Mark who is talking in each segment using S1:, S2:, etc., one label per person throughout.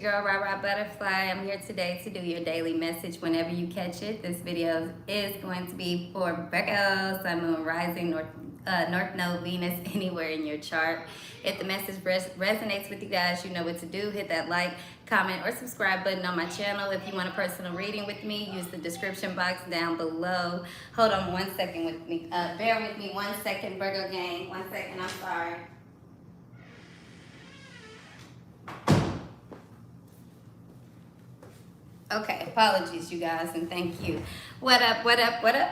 S1: Girl, Rah Butterfly. I'm here today to do your daily message whenever you catch it. This video is going to be for Virgo, Sun, Moon, Rising, North Node, Venus, anywhere in your chart. If the message resonates with you guys, you know what to do. Hit that like, comment, or subscribe button on my channel. If you want a personal reading with me, use the description box down below. Hold on 1 second with me. Bear with me 1 second, Virgo gang. 1 second, I'm sorry. Okay, apologies, you guys, and thank you. What up,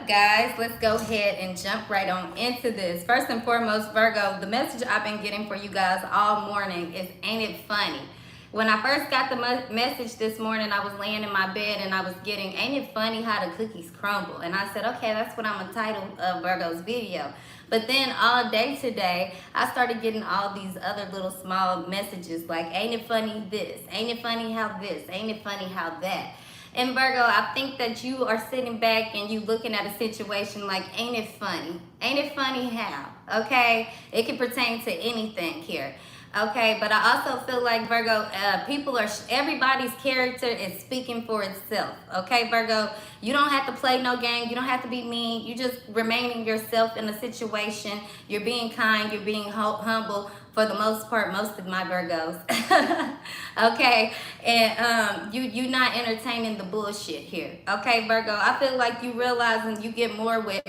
S1: guys? Let's go ahead and jump right on into this. First and foremost, Virgo, the message I've been getting for you guys all morning is, ain't it funny? When I first got the message this morning, I was laying in my bed and I was getting, ain't it funny how the cookies crumble? And I said, okay, that's what I'm gonna title Virgo's video. But then all day today, I started getting all these other little small messages like, ain't it funny this? Ain't it funny how this? Ain't it funny how that? And Virgo, I think that you are sitting back and you looking at a situation like, ain't it funny? Ain't it funny how? Okay? It can pertain to anything here. Okay, but I also feel like, Virgo, everybody's character is speaking for itself. Okay, Virgo, you don't have to play no game. You don't have to be mean. You just remaining yourself in a situation. You're being kind. You're being humble for the most part, most of my Virgos. Okay, and you're not entertaining the bullshit here. Okay, Virgo, I feel like you realizing you get more with,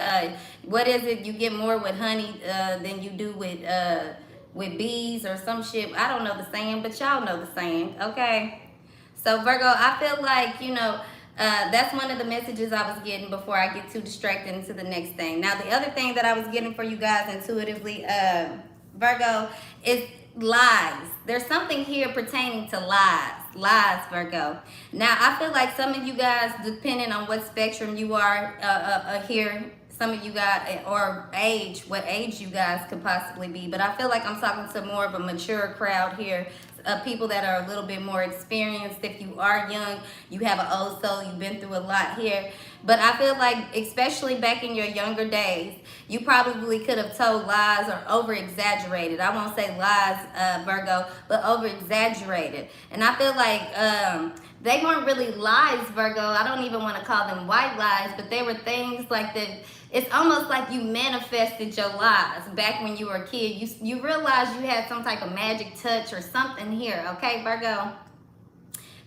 S1: what is it? You get more with honey than you do with bees or some shit. I don't know the saying, but y'all know the saying, okay? So Virgo, I feel like, that's one of the messages I was getting before I get too distracted into the next thing. Now, the other thing that I was getting for you guys intuitively, Virgo, is lies. There's something here pertaining to lies. Lies, Virgo. Now, I feel like some of you guys, depending on what spectrum you are here, some of you guys, or age, what age you guys could possibly be. But I feel like I'm talking to more of a mature crowd here, people that are a little bit more experienced. If you are young, you have an old soul, you've been through a lot here. But I feel like, especially back in your younger days, you probably could have told lies or over-exaggerated. I won't say lies, Virgo, but over-exaggerated. And I feel like they weren't really lies, Virgo. I don't even want to call them white lies, but they were things like that. It's almost like you manifested your lies back when you were a kid. You realized you had some type of magic touch or something here, okay, Virgo?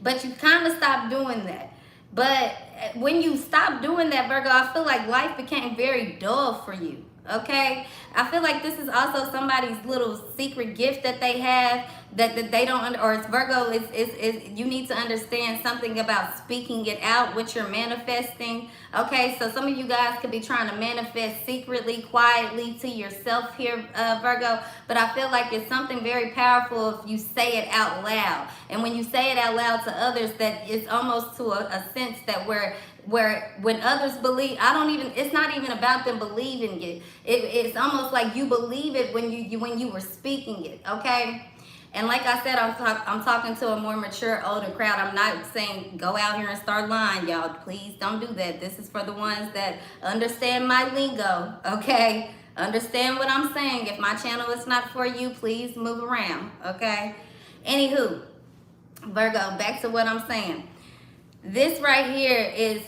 S1: But you kind of stopped doing that. But when you stopped doing that, Virgo, I feel like life became very dull for you, okay? I feel like this is also somebody's little secret gift that they have that they don't, or it's Virgo, is you need to understand something about speaking it out, what you're manifesting, okay? So some of you guys could be trying to manifest secretly, quietly to yourself here, Virgo, but I feel like it's something very powerful if you say it out loud. And when you say it out loud to others, that it's almost to a sense that where when others believe, it's not even about them believing it. It's almost like you believe it when you were speaking it, okay? And like I said, I'm talking to a more mature, older crowd. I'm not saying go out here and start lying, y'all. Please don't do that. This is for the ones that understand my lingo, okay? Understand what I'm saying. If my channel is not for you, please move around, okay? Anywho, Virgo, back to what I'm saying. This right here is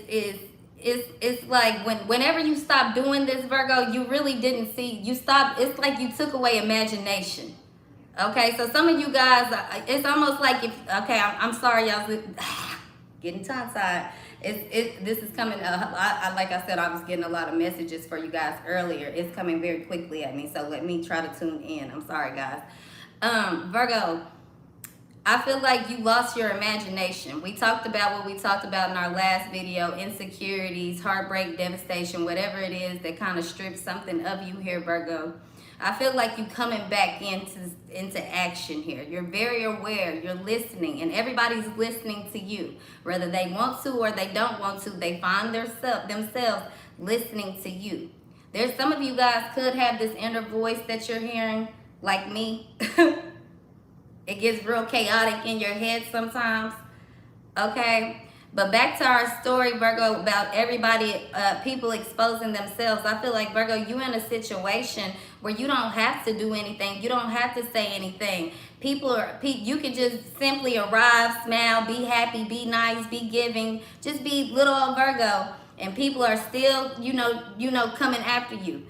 S1: like whenever you stop doing this, Virgo, you really didn't see, it's like you took away imagination. Okay, so some of you guys, it's almost like I'm sorry, y'all, getting tongue-tied. This is coming, like I said, I was getting a lot of messages for you guys earlier. It's coming very quickly at me, so let me try to tune in. I'm sorry, guys. Virgo, I feel like you lost your imagination. We talked about what we talked about in our last video, insecurities, heartbreak, devastation, whatever it is that kind of strips something of you here, Virgo. I feel like you coming back into action here. You're very aware, you're listening, and everybody's listening to you. Whether they want to or they don't want to, they find themselves listening to you. There's some of you guys could have this inner voice that you're hearing, like me. It gets real chaotic in your head sometimes, okay? But back to our story, Virgo, about everybody, people exposing themselves. I feel like, Virgo, you in a situation where you don't have to do anything. You don't have to say anything. You can just simply arrive, smile, be happy, be nice, be giving. Just be little old Virgo. And people are still, coming after you.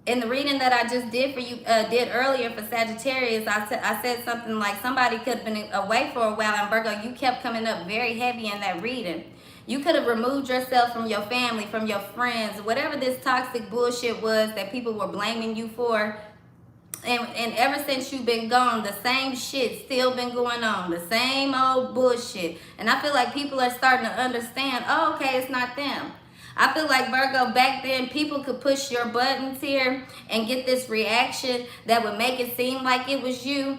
S1: In the reading that I just did for you, did earlier for Sagittarius, I said something like somebody could have been away for a while, and Virgo, you kept coming up very heavy in that reading. You could have removed yourself from your family, from your friends, whatever this toxic bullshit was that people were blaming you for. And ever since you've been gone, the same shit still been going on, the same old bullshit. And I feel like people are starting to understand, oh, okay, it's not them. I feel like, Virgo, back then people could push your buttons here and get this reaction that would make it seem like it was you.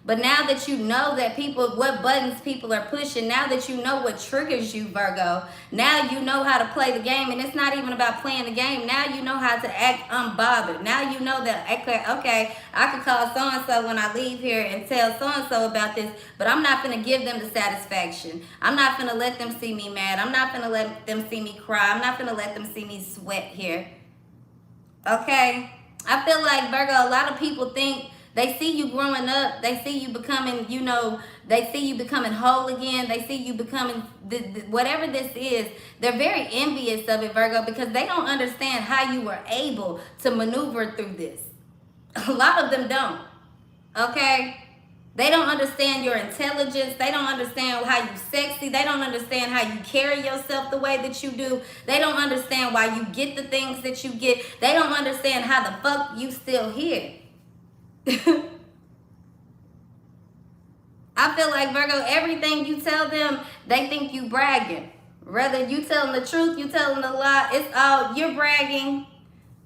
S1: But now that you know that what buttons people are pushing, now that you know what triggers you, Virgo, now you know how to play the game. And it's not even about playing the game. Now you know how to act unbothered. Now you know that, okay, I could call so-and-so when I leave here and tell so-and-so about this, but I'm not going to give them the satisfaction. I'm not going to let them see me mad. I'm not going to let them see me cry. I'm not going to let them see me sweat here. Okay? I feel like, Virgo, a lot of people think they see you growing up. They see you becoming, they see you becoming whole again. They see you becoming whatever this is. They're very envious of it, Virgo, because they don't understand how you were able to maneuver through this. A lot of them don't, okay? They don't understand your intelligence. They don't understand how you sexy. They don't understand how you carry yourself the way that you do. They don't understand why you get the things that you get. They don't understand how the fuck you still here. I feel like, Virgo, everything you tell them, they think you bragging. Whether you telling the truth, you telling the lie, it's all, you're bragging.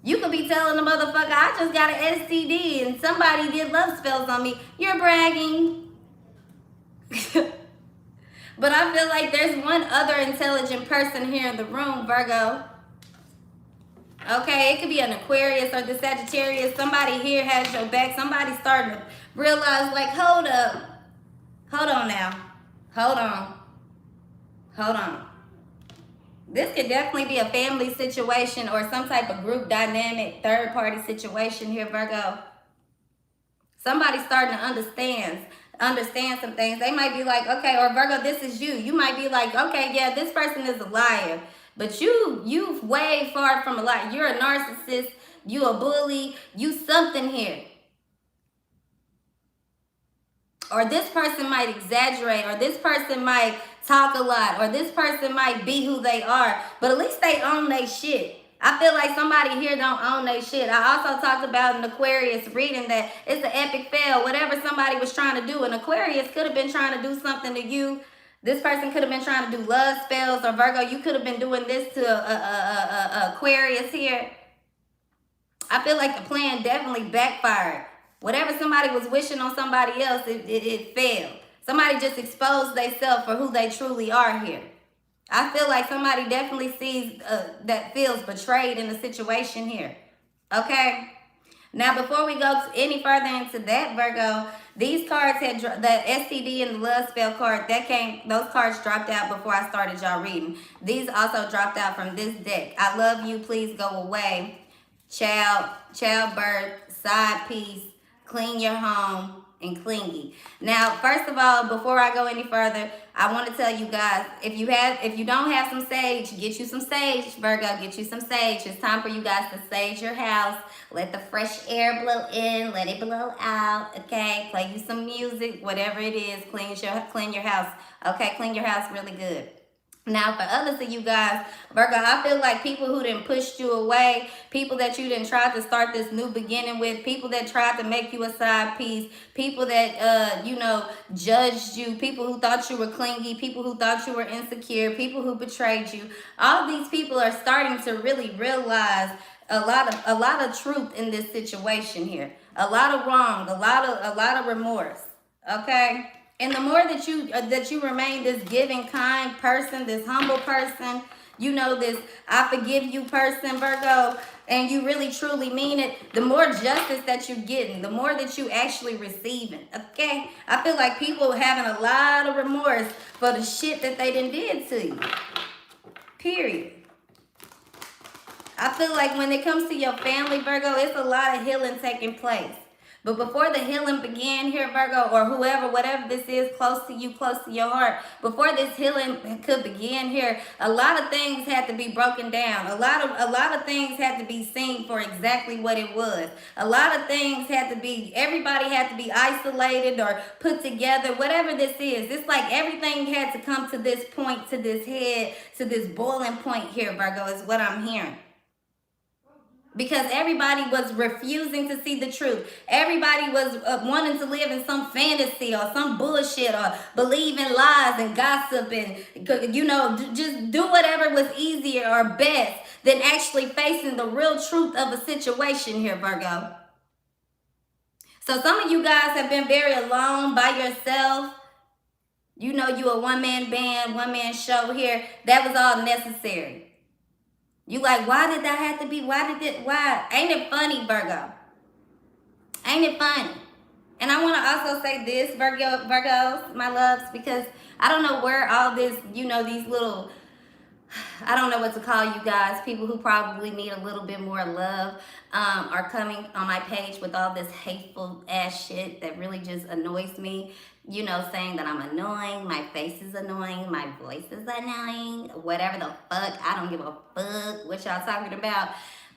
S1: You could be telling the motherfucker, I just got an STD and somebody did love spells on me. You're bragging. But I feel like there's one other intelligent person here in the room, Virgo. Okay, it could be an Aquarius or the Sagittarius. Somebody here has your back. Somebody's starting to realize, like, hold up. Hold on now. Hold on. Hold on. This could definitely be a family situation or some type of group dynamic, third-party situation here, Virgo. Somebody's starting to understand some things. They might be like, okay, or Virgo, this is you. You might be like, okay, yeah, this person is a liar. But you way far from a liar. You're a narcissist. You a bully. You something here. Or this person might exaggerate, or this person might talk a lot, or this person might be who they are, but at least they own their shit. I feel like somebody here don't own their shit. I also talked about an Aquarius reading that it's an epic fail. Whatever somebody was trying to do, an Aquarius could have been trying to do something to you. This person could have been trying to do love spells, or Virgo, you could have been doing this to a Aquarius here. I feel like the plan definitely backfired. Whatever somebody was wishing on somebody else, it failed. Somebody just exposed themselves for who they truly are here. I feel like somebody definitely sees, that feels betrayed in the situation here. Okay? Now, before we go any further into that, Virgo, these cards had the STD and the love spell card those cards dropped out before I started y'all reading. These also dropped out from this deck. I love you, please go away. Childbirth, side piece, clean your home, and clingy. Now, first of all, before I go any further, I want to tell you guys, if you don't have some sage, get you some sage, Virgo, get you some sage. It's time for you guys to sage your house. Let the fresh air blow in, let it blow out, okay? Play you some music, whatever it is, clean your house, okay? Clean your house really good. Now, for others of you guys, Virgo, I feel like people who didn't push you away, people that you didn't try to start this new beginning with, people that tried to make you a side piece, people that, judged you, people who thought you were clingy, people who thought you were insecure, people who betrayed you. All these people are starting to really realize a lot of truth in this situation here. A lot of wrong, a lot of remorse, okay? And the more that you remain this giving, kind person, this humble person, you know, this I forgive you person, Virgo, and you really truly mean it, the more justice that you're getting, the more that you actually receiving, okay? I feel like people having a lot of remorse for the shit that they done did to you, period. I feel like when it comes to your family, Virgo, it's a lot of healing taking place. But before the healing began here, Virgo, or whoever, whatever this is, close to you, close to your heart, before this healing could begin here, a lot of things had to be broken down. A lot of things had to be seen for exactly what it was. A lot of things had to be, everybody had to be isolated or put together, whatever this is. It's like everything had to come to this point, to this head, to this boiling point here, Virgo, is what I'm hearing. Because everybody was refusing to see the truth. Everybody was wanting to live in some fantasy or some bullshit or believe in lies and gossip and, you know, just do whatever was easier or best than actually facing the real truth of a situation here, Virgo. So some of you guys have been very alone by yourself. You know, you a one-man band, one-man show here. That was all necessary. You like, why did that have to be? Why? Ain't it funny, Virgo? Ain't it funny? And I want to also say this, Virgos, my loves, because I don't know where all this, you know, these little, I don't know what to call you guys, people who probably need a little bit more love, are coming on my page with all this hateful ass shit that really just annoys me. You know, saying that I'm annoying, my face is annoying, my voice is annoying, whatever the fuck. I don't give a fuck what y'all talking about.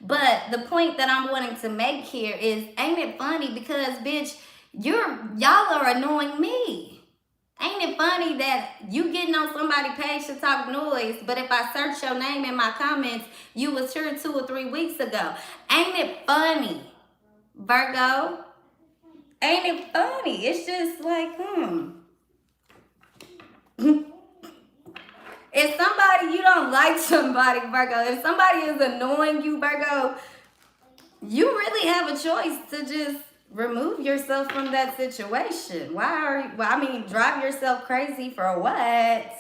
S1: But the point that I'm wanting to make here is, ain't it funny? Because, bitch, y'all are annoying me. Ain't it funny that you getting on somebody's page to talk noise, but if I search your name in my comments, you was here 2 or 3 weeks ago. Ain't it funny, Virgo? Ain't it funny? It's just like, If somebody, you don't like somebody, Virgo, if somebody is annoying you, Virgo, you really have a choice to just remove yourself from that situation. Drive yourself crazy for what?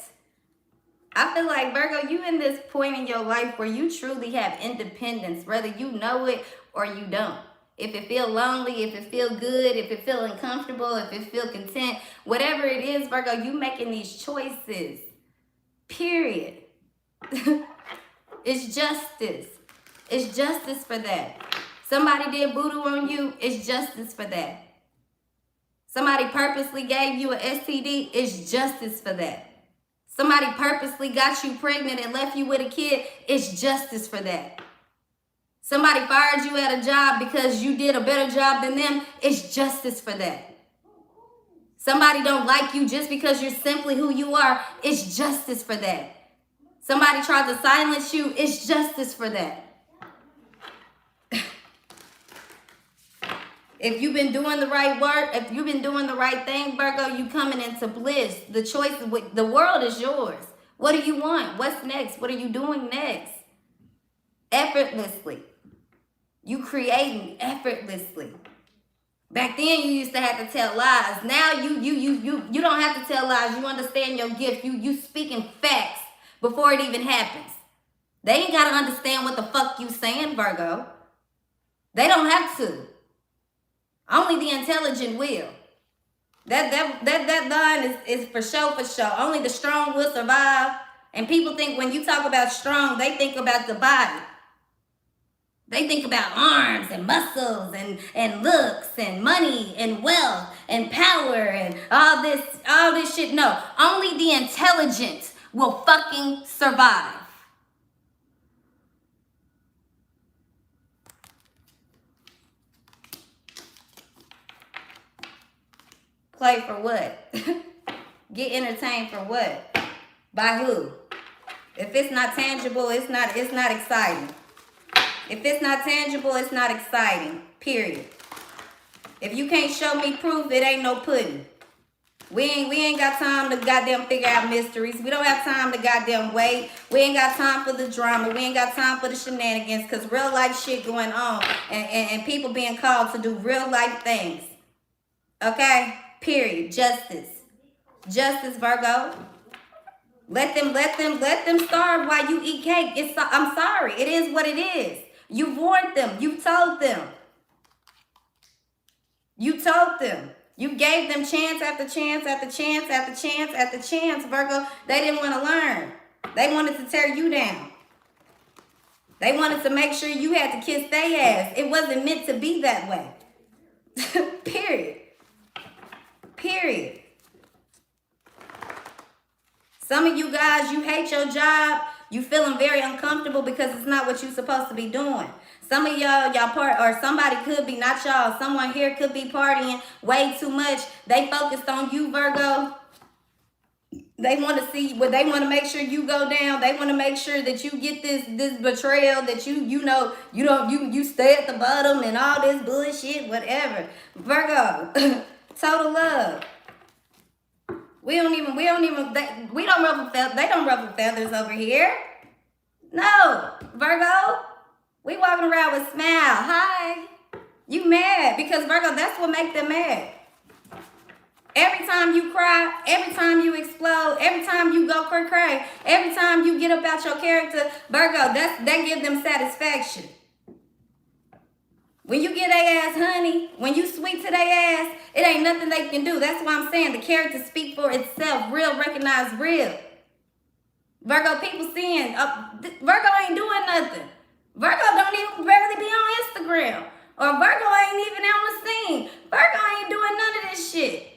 S1: I feel like, Virgo, you in this point in your life where you truly have independence, whether you know it or you don't. If it feel lonely, if it feel good, if it feel uncomfortable, if it feel content, whatever it is, Virgo, you making these choices. Period. It's justice. It's justice for that. Somebody did voodoo on you, it's justice for that. Somebody purposely gave you an STD, it's justice for that. Somebody purposely got you pregnant and left you with a kid, it's justice for that. Somebody fired you at a job because you did a better job than them, it's justice for that. Somebody don't like you just because you're simply who you are, it's justice for that. Somebody tried to silence you, it's justice for that. If you've been doing the right work, if you've been doing the right thing, Virgo, you coming into bliss. The choice, the world is yours. What do you want? What's next? What are you doing next? Effortlessly. You creating effortlessly. Back then you used to have to tell lies. Now you don't have to tell lies. You understand your gift. You speaking facts before it even happens. They ain't gotta understand what the fuck you saying, Virgo. They don't have to. Only the intelligent will. That line is for sure. Only the strong will survive. And people think when you talk about strong, they think about the body. They think about arms and muscles and looks and money and wealth and power and all this shit. No, only the intelligent will fucking survive. Play for what? Get entertained for what? By who? If it's not tangible, it's not exciting. If it's not tangible, it's not exciting. Period. If you can't show me proof, it ain't no pudding. We ain't got time to goddamn figure out mysteries. We don't have time to goddamn wait. We ain't got time for the drama. We ain't got time for the shenanigans, because real life shit going on and people being called to do real life things. Okay? Period. Justice. Justice, Virgo. Let them starve while you eat cake. I'm sorry. It is what it is. You warned them. You told them. You told them. You gave them chance after chance after chance after chance after chance, Virgo. They didn't want to learn. They wanted to tear you down. They wanted to make sure you had to kiss their ass. It wasn't meant to be that way. Period. Period. Some of you guys, you hate your job. You feeling very uncomfortable because it's not what you're supposed to be doing. Some of y'all part, or somebody could be, not y'all, someone here could be partying way too much. They focused on you, Virgo. They want to see, but they want to make sure you go down. They want to make sure that you get this betrayal, that you stay at the bottom and all this bullshit, whatever. Virgo, total love. They don't ruffle feathers. They don't ruffle feathers over here. No, Virgo. We walking around with smile. Hi. You mad because Virgo, that's what makes them mad. Every time you cry, every time you explode, every time you go cray, every time you get up out your character, Virgo, that gives them satisfaction. When you get their ass honey, when you sweet to their ass, it ain't nothing they can do. That's why I'm saying the character speak for itself. Real recognize real. Virgo, people seeing, Virgo ain't doing nothing. Virgo don't even barely be on Instagram. Or Virgo ain't even on the scene. Virgo ain't doing none of this shit.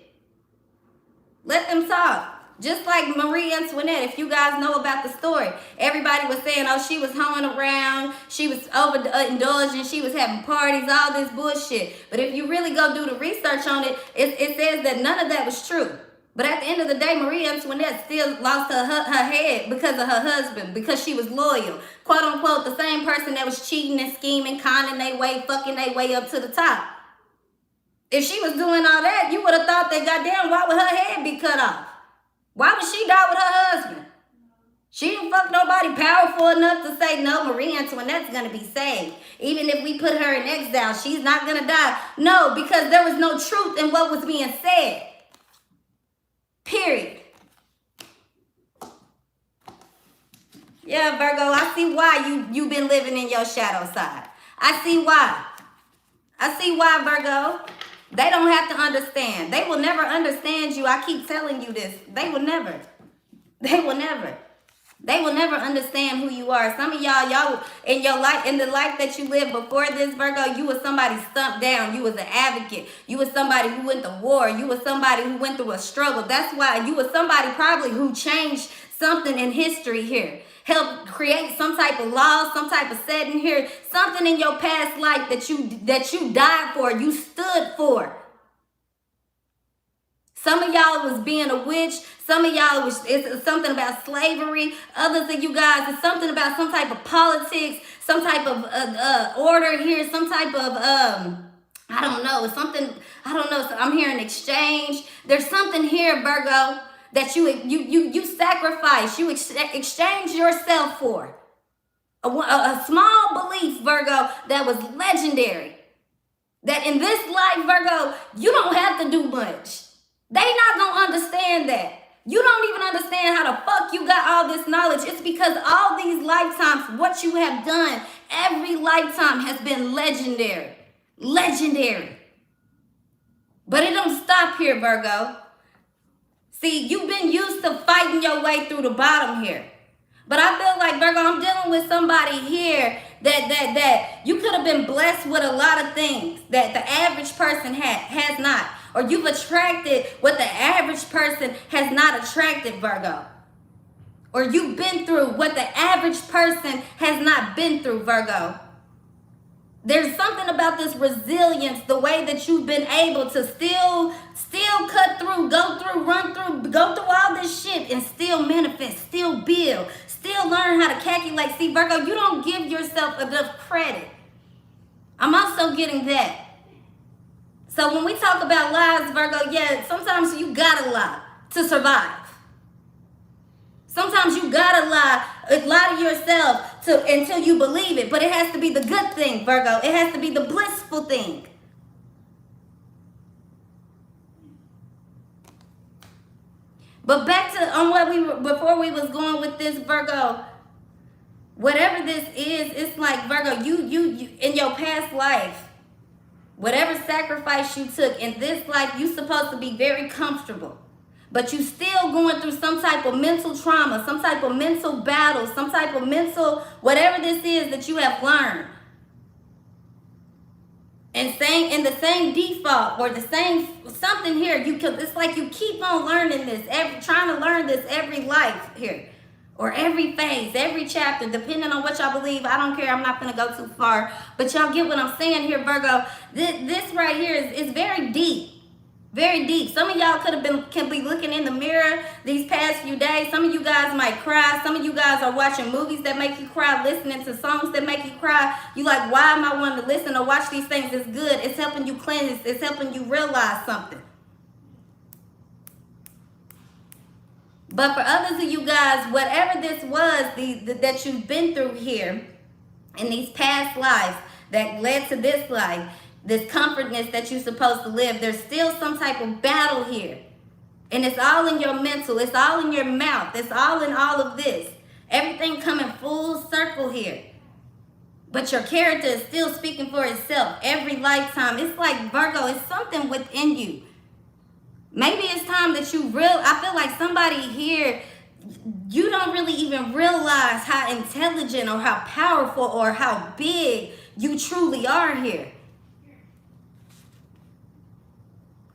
S1: Let them talk. Just like Marie Antoinette, if you guys know about the story, everybody was saying, oh, she was hoeing around, she was overindulging, she was having parties, all this bullshit. But if you really go do the research on it, it says that none of that was true. But at the end of the day, Marie Antoinette still lost her head because of her husband, because she was loyal. Quote unquote, the same person that was cheating and scheming, conning their way, fucking their way up to the top. If she was doing all that, you would have thought that goddamn, why would her head be cut off? Why would she die with her husband? She didn't fuck nobody powerful enough to say, no, Marie Antoinette's going to be saved. Even if we put her in exile, she's not going to die. No, because there was no truth in what was being said. Period. Yeah, Virgo, I see why you've been living in your shadow side. I see why. I see why, Virgo. They don't have to understand. They will never understand you. I keep telling you this. They will never. They will never. They will never understand who you are. Some of y'all in your life, in the life that you lived before this, Virgo, you was somebody stumped down. You was an advocate. You was somebody who went to war. You was somebody who went through a struggle. That's why you was somebody probably who changed something in history here. Help create some type of law, some type of setting here, something in your past life that you died for, you stood for. Some of y'all was being a witch. Some of y'all it's something about slavery. Others of you guys, it's something about some type of politics, some type of order here, some type of I don't know, something. I don't know. So I'm hearing exchange. There's something here, Virgo, that you sacrifice, you exchange yourself for. A small belief, Virgo, that was legendary. That in this life, Virgo, you don't have to do much. They not gonna understand that. You don't even understand how the fuck you got all this knowledge. It's because all these lifetimes, what you have done, every lifetime has been legendary. Legendary. But it don't stop here, Virgo. See, you've been used to fighting your way through the bottom here. But I feel like, Virgo, I'm dealing with somebody here that you could have been blessed with a lot of things that the average person has not. Or you've attracted what the average person has not attracted, Virgo. Or you've been through what the average person has not been through, Virgo. There's something about this resilience, the way that you've been able to still cut through, go through all this shit and still manifest, still build, still learn how to calculate. See, Virgo, you don't give yourself enough credit. I'm also getting that. So when we talk about lies, Virgo, yeah, sometimes you gotta lie to survive. Sometimes you gotta lie to yourself until you believe it. But it has to be the good thing, Virgo. It has to be the blissful thing. But back to on what we were before we was going with this, Virgo. Whatever this is, it's like, Virgo, you in your past life, whatever sacrifice you took in this life, you supposed to be very comfortable. But you still going through some type of mental trauma, some type of mental battle, some type of mental, whatever this is that you have learned. And saying in the same default or the same something here, it's like you keep on learning this, trying to learn this every life here. Or every phase, every chapter, depending on what y'all believe. I don't care. I'm not going to go too far. But y'all get what I'm saying here, Virgo. This right here is very deep. Very deep. Some of y'all can be looking in the mirror these past few days. Some of you guys might cry. Some of you guys are watching movies that make you cry, listening to songs that make you cry. You like, why am I wanting to listen or watch these things? It's good. It's helping you cleanse. It's helping you realize something. But for others of you guys, whatever this was that you've been through here in these past lives that led to this life, this comfortness that you're supposed to live, there's still some type of battle here. And it's all in your mental. It's all in your mouth. It's all in all of this. Everything coming full circle here. But your character is still speaking for itself every lifetime. It's like, Virgo, it's something within you. Maybe it's time that I feel like somebody here, you don't really even realize how intelligent or how powerful or how big you truly are here.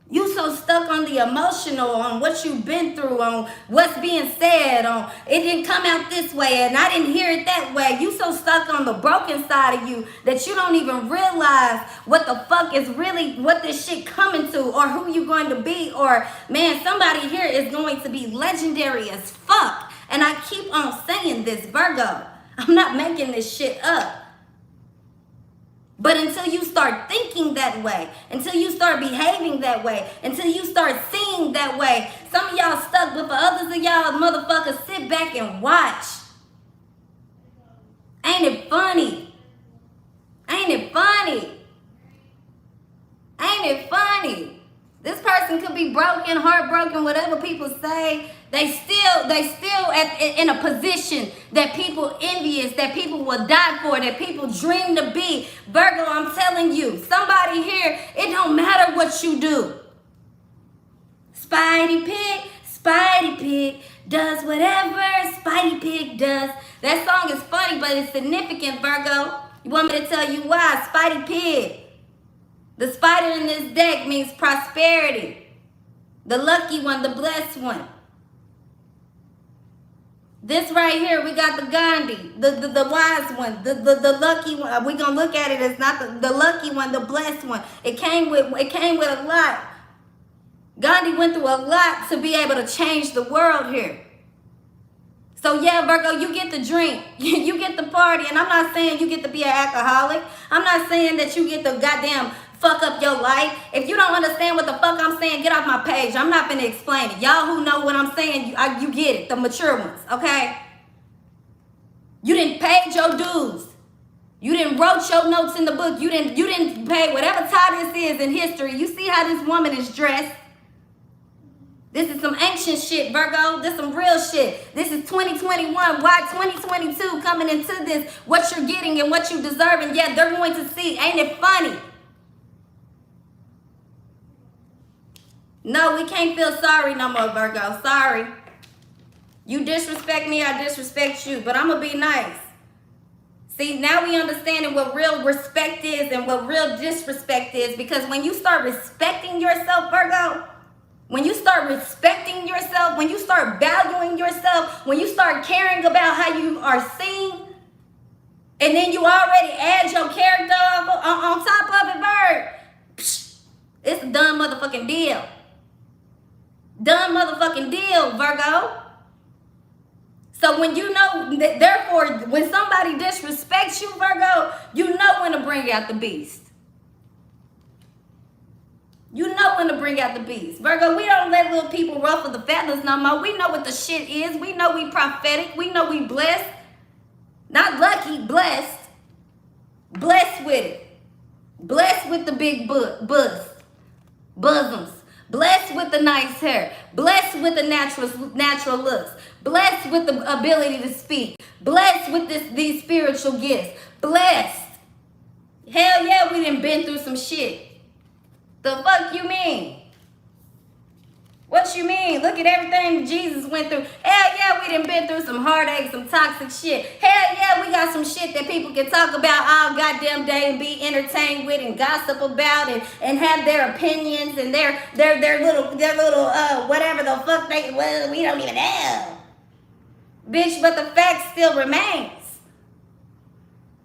S1: You so stuck on the emotional, on what you've been through, on what's being said, on it didn't come out this way and I didn't hear it that way. You so stuck on the broken side of you that you don't even realize what the fuck is really, what this shit coming to, or who you going to be, or man, somebody here is going to be legendary as fuck. And I keep on saying this, Virgo. I'm not making this shit up. But until you start thinking that way, until you start behaving that way, until you start seeing that way, some of y'all stuck, but for others of y'all motherfuckers, sit back and watch. Ain't it funny? Ain't it funny? Ain't it funny? This person could be broken, heartbroken, whatever people say. They still in a position that people envious, that people will die for, that people dream to be. Virgo, I'm telling you, somebody here, it don't matter what you do. Spidey Pig does whatever Spidey Pig does. That song is funny, but it's significant, Virgo. You want me to tell you why? Spidey Pig. The spider in this deck means prosperity. The lucky one, the blessed one. This right here, we got the Gandhi, the wise one, the lucky one. We're gonna look at it as not the lucky one, the blessed one. It came with a lot. Gandhi went through a lot to be able to change the world here. So yeah, Virgo, you get to drink, you get to party, and I'm not saying you get to be an alcoholic. I'm not saying that you get to goddamn fuck up your life. If you don't understand what the fuck I'm saying, get off my page. I'm not gonna explain it. Y'all who know what I'm saying, you get it. The mature ones, okay? You didn't pay your dues. You didn't wrote your notes in the book. You didn't pay whatever time this is in history. You see how this woman is dressed? This is some ancient shit, Virgo. This is some real shit. This is 2021. Why 2022 coming into this? What you're getting and what you deserve, and yet they're going to see. Ain't it funny? No, we can't feel sorry no more, Virgo. Sorry. You disrespect me, I disrespect you. But I'm going to be nice. See, now we understanding what real respect is and what real disrespect is. Because when you start respecting yourself, Virgo, when you start respecting yourself, when you start valuing yourself, when you start caring about how you are seen, and then you already add your character on top of it, bird, it's a done motherfucking deal. Done motherfucking deal, Virgo. So when you know, therefore, when somebody disrespects you, Virgo, you know when to bring out the beast. You know when to bring out the beast. Virgo, we don't let little people ruffle the feathers no more. We know what the shit is. We know we prophetic. We know we blessed. Not lucky, blessed. Blessed with it. Blessed with the big bosoms. blessed with the nice hair, blessed with the natural looks, blessed with the ability to speak, blessed with these spiritual gifts, blessed. Hell yeah, we done been through some shit. The fuck you mean? What you mean? Look at everything Jesus went through. Hell yeah, we done been through some heartache, some toxic shit. Hell yeah, we got some shit that people can talk about all goddamn day and be entertained with and gossip about and have their opinions and their little whatever the fuck we don't even know. Bitch, but the fact still remains.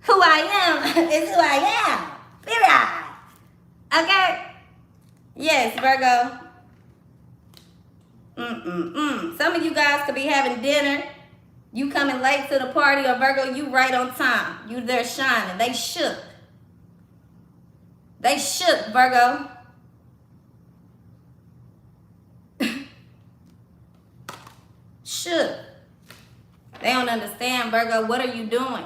S1: Who I am is who I am. Period. Okay? Yes, Virgo. Some of you guys could be having dinner. You coming late to the party, or Virgo, you right on time. You there shining. They shook. They shook, Virgo. Shook. They don't understand, Virgo. What are you doing?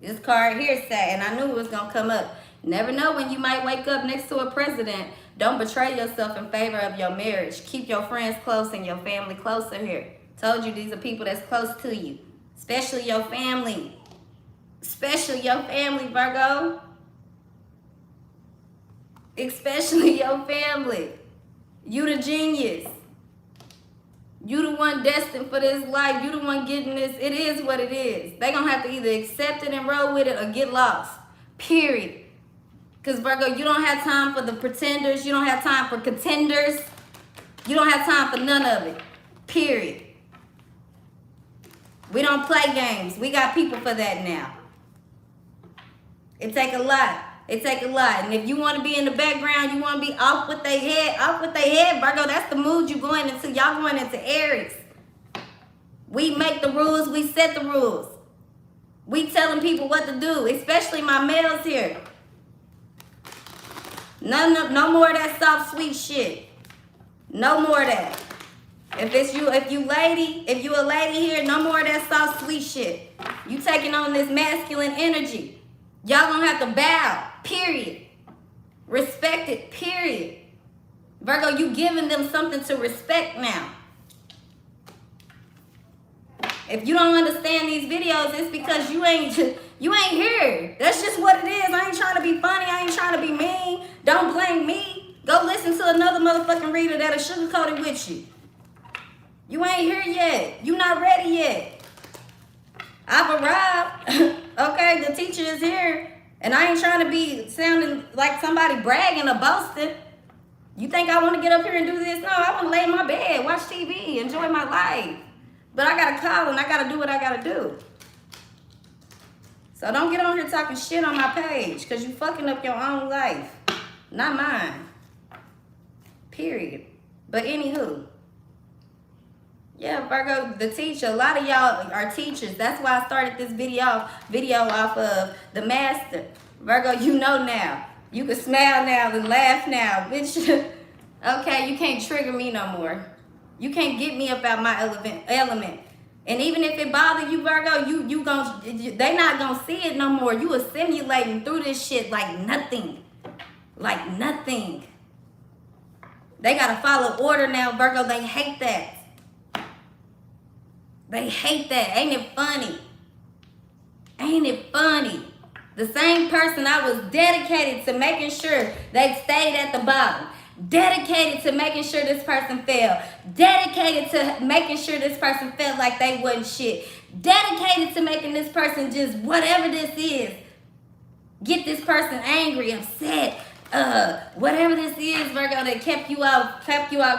S1: This card here said, and I knew it was going to come up. Never know when you might wake up next to a president. Don't betray yourself in favor of your marriage. Keep your friends close and your family closer here. Told you these are people that's close to you. Especially your family. Especially your family, Virgo. Especially your family. You the genius. You the one destined for this life. You the one getting this. It is what it is. They gonna have to either accept it and roll with it or get lost. Period. Because Virgo, you don't have time for the pretenders. You don't have time for contenders. You don't have time for none of it. Period. We don't play games. We got people for that now. It take a lot. It take a lot. And if you want to be in the background, you want to be off with their head, Virgo, that's the mood you going into. Y'all going into Aries. We make the rules. We set the rules. We telling people what to do, especially my males here. No more of that soft, sweet shit. No more of that. If you a lady here, no more of that soft, sweet shit. You taking on this masculine energy. Y'all gonna have to bow, period. Respect it, period. Virgo, you giving them something to respect now. If you don't understand these videos, it's because you ain't here. That's just what it is. I ain't trying to be funny. I ain't trying to be mean. Don't blame me. Go listen to another motherfucking reader that'll sugarcoat it with you. You ain't here yet. You not ready yet. I've arrived. Okay, the teacher is here. And I ain't trying to be sounding like somebody bragging or boasting. You think I want to get up here and do this? No, I want to lay in my bed, watch TV, enjoy my life. But I got to call and I got to do what I got to do. So don't get on here talking shit on my page because you fucking up your own life. Not mine. Period. But anywho. Yeah, Virgo, the teacher. A lot of y'all are teachers. That's why I started this video off of the master. Virgo, you know now. You can smile now and laugh now. Bitch, okay, you can't trigger me no more. You can't get me up out my element. And even if it bother you, Virgo, they not gonna see it no more. You assimilating through this shit like nothing. Like nothing. They gotta follow order now, Virgo. They hate that. They hate that. Ain't it funny? Ain't it funny? The same person I was dedicated to making sure they stayed at the bottom. Dedicated to making sure this person fell. Dedicated to making sure this person felt like they wasn't shit. Dedicated to making this person just whatever this is. Get this person angry, upset. Whatever this is, Virgo, that kept you off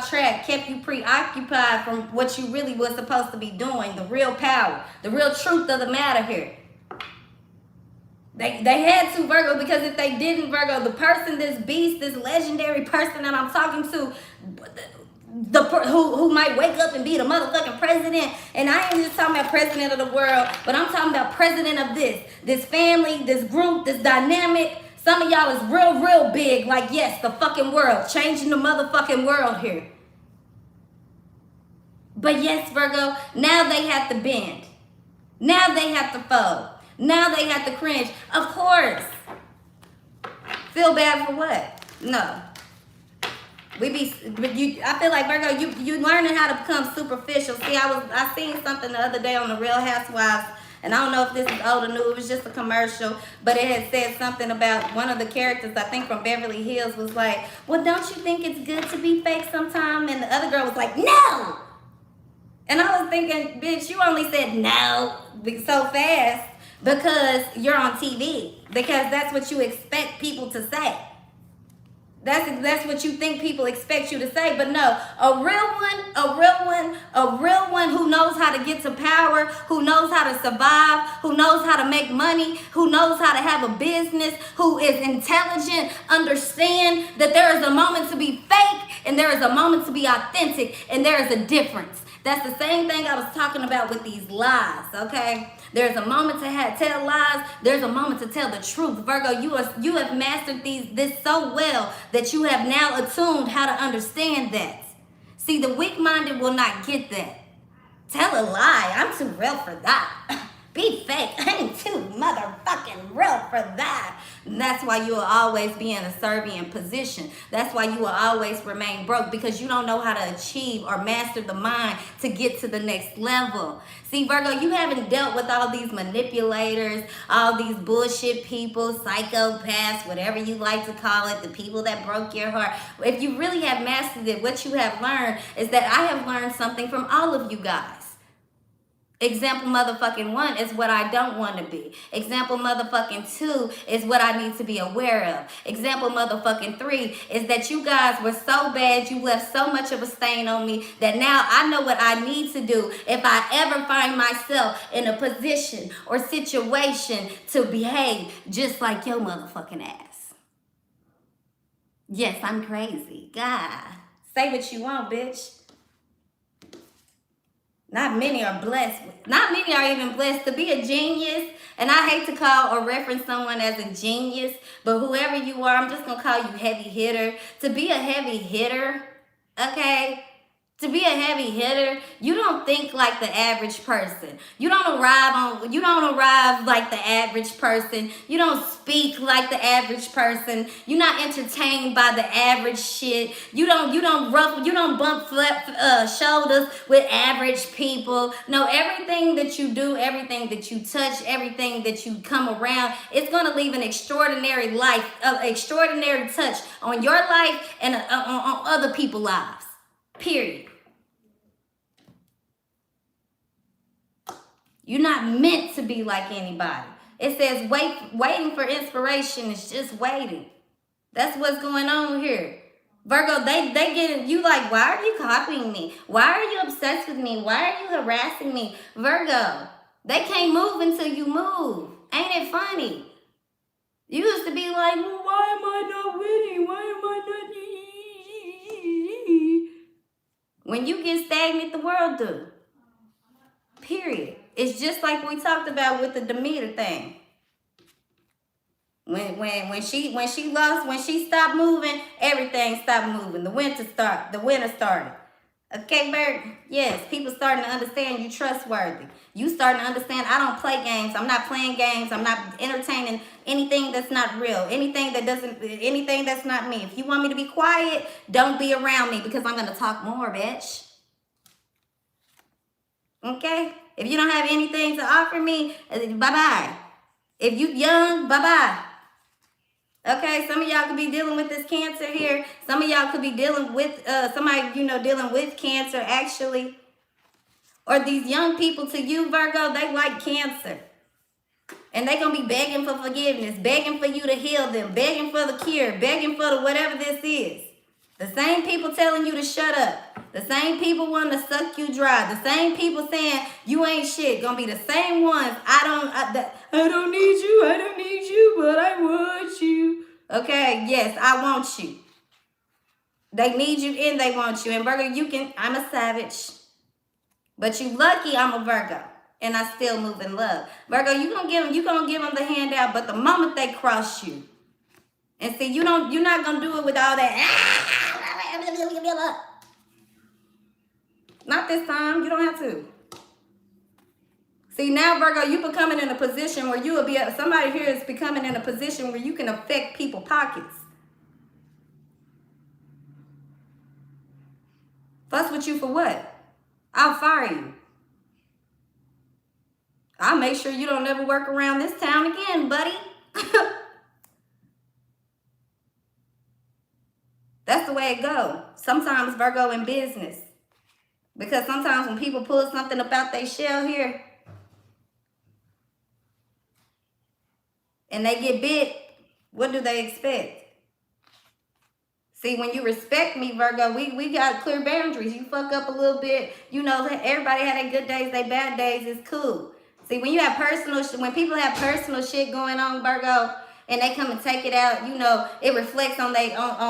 S1: track, kept you preoccupied from what you really was supposed to be doing. The real power, the real truth of the matter here. They had to, Virgo, because if they didn't, Virgo, the person, this beast, this legendary person that I'm talking to, who might wake up and be the motherfucking president, and I ain't just talking about president of the world, but I'm talking about president of this family, this group, this dynamic. Some of y'all is real big, like, yes, the fucking world, changing the motherfucking world here. But yes, Virgo, now they have to bend. Now they have to fold. Now they have to cringe. Of course. Feel bad for what? No. I feel like Virgo, you learning how to become superficial. See, I seen something the other day on the Real Housewives, and I don't know if this is old or new. It was just a commercial, but it had said something about one of the characters, I think from Beverly Hills, was like, "Well, don't you think it's good to be fake sometime?" And the other girl was like, "No." And I was thinking, bitch, you only said no so fast because you're on TV, because that's what you expect people to say. That's what you think people expect you to say. But no, a real one who knows how to get to power, who knows how to survive, who knows how to make money, who knows how to have a business, who is intelligent, understand that there is a moment to be fake and there is a moment to be authentic, and there is a difference. That's the same thing I was talking about with these lies, okay? There's a moment to tell lies. There's a moment to tell the truth. Virgo, you have mastered this so well that you have now attuned how to understand that. See, the weak-minded will not get that. Tell a lie. I'm too real for that. Be fake. I ain't too motherfucking real for that. And that's why you will always be in a serving position. That's why you will always remain broke, because you don't know how to achieve or master the mind to get to the next level. See, Virgo, you haven't dealt with all these manipulators, all these bullshit people, psychopaths, whatever you like to call it, the people that broke your heart. If you really have mastered it, what you have learned is that I have learned something from all of you guys. Example motherfucking 1 is what I don't want to be. Example motherfucking 2 is what I need to be aware of. Example motherfucking 3 is that you guys were so bad, you left so much of a stain on me that now I know what I need to do if I ever find myself in a position or situation to behave just like your motherfucking ass. Yes, I'm crazy. God, say what you want, bitch. Not many are blessed. Not many are even blessed to be a genius. And I hate to call or reference someone as a genius, but whoever you are, I'm just going to call you heavy hitter. To be a heavy hitter, okay? To be a heavy hitter, you don't think like the average person. You don't arrive like the average person. You don't speak like the average person. You're not entertained by the average shit. You don't bump shoulders with average people. No, everything that you do, everything that you touch, everything that you come around, it's gonna leave an extraordinary life, an extraordinary touch on your life and on other people's lives. Period. You're not meant to be like anybody. It says waiting for inspiration is just waiting. That's what's going on here. Virgo, they get you like, why are you copying me? Why are you obsessed with me? Why are you harassing me? Virgo, they can't move until you move. Ain't it funny? You used to be like, well, why am I not winning? Why am I not? When you get stagnant, the world do. Period. It's just like we talked about with the Demeter thing. When she stopped moving, everything stopped moving. The winter started. Okay, Bert? Yes, people starting to understand you trustworthy. You starting to understand I don't play games. I'm not playing games. I'm not entertaining anything that's not real. Anything that's not me. If you want me to be quiet, don't be around me because I'm going to talk more, bitch. Okay? If you don't have anything to offer me, bye-bye. If you young, bye-bye. Okay, some of y'all could be dealing with this cancer here. Some of y'all could be dealing with somebody, dealing with cancer actually. Or these young people to you, Virgo, they like cancer. And they're going to be begging for forgiveness, begging for you to heal them, begging for the cure, begging for the whatever this is. The same people telling you to shut up. The same people wanting to suck you dry. The same people saying you ain't shit. Gonna be the same ones. I don't need you, but I want you. Okay, yes, I want you. They need you and they want you. And Virgo, I'm a savage. But you lucky I'm a Virgo. And I still move in love. Virgo, you gonna give them the handout, but the moment they cross you. And see, you're not gonna do it with all that. Not this time. You don't have to. See, now, Virgo, you becoming in a position where you will be, somebody here is becoming in a position where you can affect people's pockets. Fuss with you for what? I'll fire you. I'll make sure you don't ever work around this town again, buddy. That's the way it goes. Sometimes, Virgo, in business. Because sometimes when people pull something about their shell here, and they get bit, what do they expect? See, when you respect me, Virgo, we got clear boundaries. You fuck up a little bit, you know, everybody had their good days, their bad days, it's cool. See, when you have when people have personal shit going on, Virgo, and they come and take it out, you know, it reflects on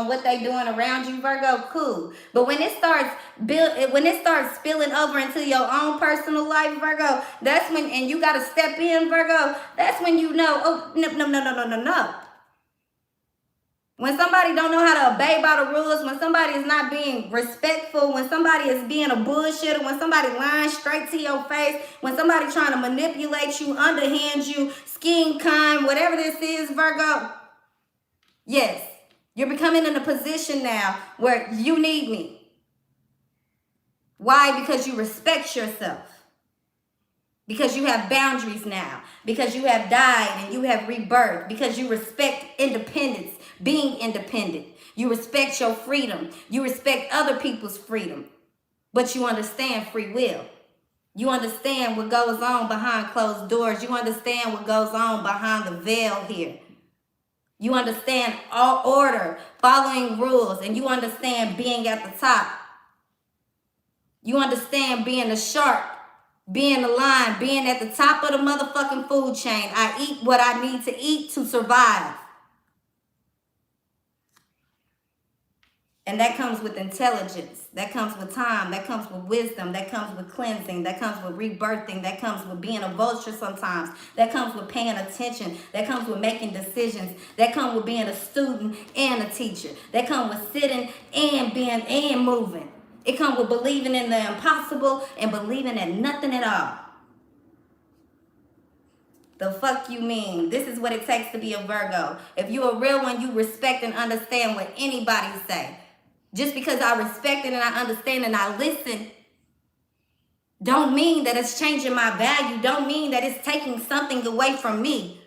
S1: what they doing around you, Virgo, cool. But when it starts spilling over into your own personal life, Virgo, that's when, and you gotta step in, Virgo, that's when you know, oh, no. When somebody don't know how to obey by the rules, when somebody is not being respectful, when somebody is being a bullshitter, when somebody lying straight to your face, when somebody trying to manipulate you, underhand you, scheme kind, whatever this is, Virgo, yes, you're becoming in a position now where you need me. Why? Because you respect yourself. Because you have boundaries now. Because you have died and you have rebirthed. Because you respect independence. Being independent. You respect your freedom. You respect other people's freedom. But you understand free will. You understand what goes on behind closed doors. You understand what goes on behind the veil here. You understand all order, following rules, and you understand being at the top. You understand being a shark, being a lion, being at the top of the motherfucking food chain. I eat what I need to eat to survive. And that comes with intelligence. That comes with time. That comes with wisdom. That comes with cleansing. That comes with rebirthing. That comes with being a vulture sometimes. That comes with paying attention. That comes with making decisions. That comes with being a student and a teacher. That comes with sitting and being and moving. It comes with believing in the impossible and believing in nothing at all. The fuck you mean? This is what it takes to be a Virgo. If you're a real one, you respect and understand what anybody say. Just because I respect it and I understand and I listen, don't mean that it's changing my value. Don't mean that it's taking something away from me.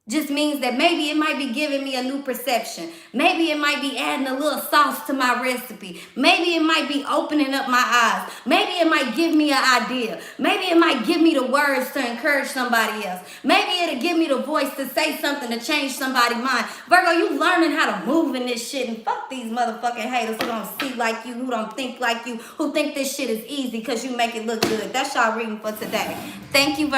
S1: Just means that maybe it might be giving me a new perception. Maybe it might be adding a little sauce to my recipe. Maybe it might be opening up my eyes. Maybe it might give me an idea. Maybe it might give me the words to encourage somebody else. Maybe it'll give me the voice to say something to change somebody's mind. Virgo, you learning how to move in this shit, and fuck these motherfucking haters who don't see like you, who don't think like you, who think this shit is easy because you make it look good. That's y'all reading for today. Thank you, Virgo.